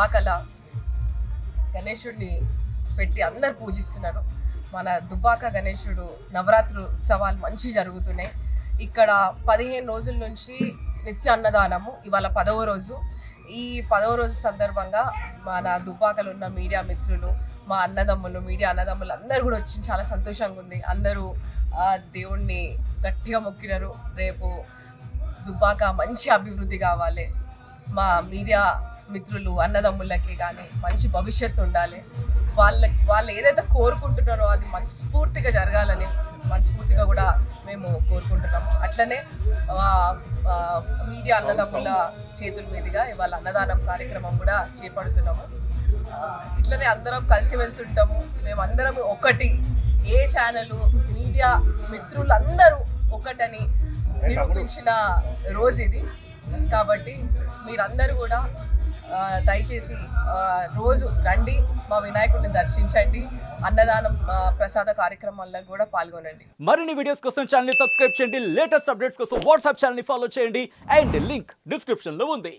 దుబ్బాకల గణేశుడిని పెట్టి అందరు పూజిస్తున్నారు. మన దుబ్బాక గణేశుడు నవరాత్రి ఉత్సవాలు మంచి జరుగుతున్నాయి. ఇక్కడ 15 రోజుల నుంచి నిత్య అన్నదానము. ఇవాళ 10వ రోజు. ఈ 10వ రోజు సందర్భంగా మన దుబ్బాకలో ఉన్న మీడియా మిత్రులు, మా అన్నదమ్ములు, మీడియా అన్నదమ్ములు అందరూ కూడా వచ్చి చాలా సంతోషంగా ఉంది. అందరూ దేవుణ్ణి గట్టిగా మొక్కినారు. రేపు దుబ్బాక మంచి అభివృద్ధి కావాలి, మా మీడియా మిత్రులు అన్నదమ్ములకి కానీ మంచి భవిష్యత్తు ఉండాలి, వాళ్ళు ఏదైతే కోరుకుంటున్నారో అది మనస్ఫూర్తిగా జరగాలని మనస్ఫూర్తిగా కూడా మేము కోరుకుంటున్నాము. అట్లనే మీడియా అన్నదమ్ముల చేతుల మీదుగా ఇవాళ అన్నదానం కార్యక్రమం కూడా చేపడుతున్నాము. ఇట్లనే అందరం కలిసిమెలిసి ఉంటాము. మేమందరం ఒకటి, ఏ ఛానల్ మీడియా మిత్రులందరూ ఒకటని నిరూపించిన రోజు ఇది. కాబట్టి మీరందరూ కూడా దయచేసి రోజు రండి, మా వినాయకుడిని దర్శించండి, అన్నదానం ప్రసాద కార్యక్రమాల్లో కూడా పాల్గొనండి. మరిన్ని వీడియోస్ కోసం ఛానల్ ని సబ్స్క్రైబ్ చేయండి. లేటెస్ట్ అప్డేట్స్ కోసం వాట్సాప్ ఛానల్ ని ఫాలో చేయండి. అండ్ లింక్ డిస్క్రిప్షన్ లో ఉంది.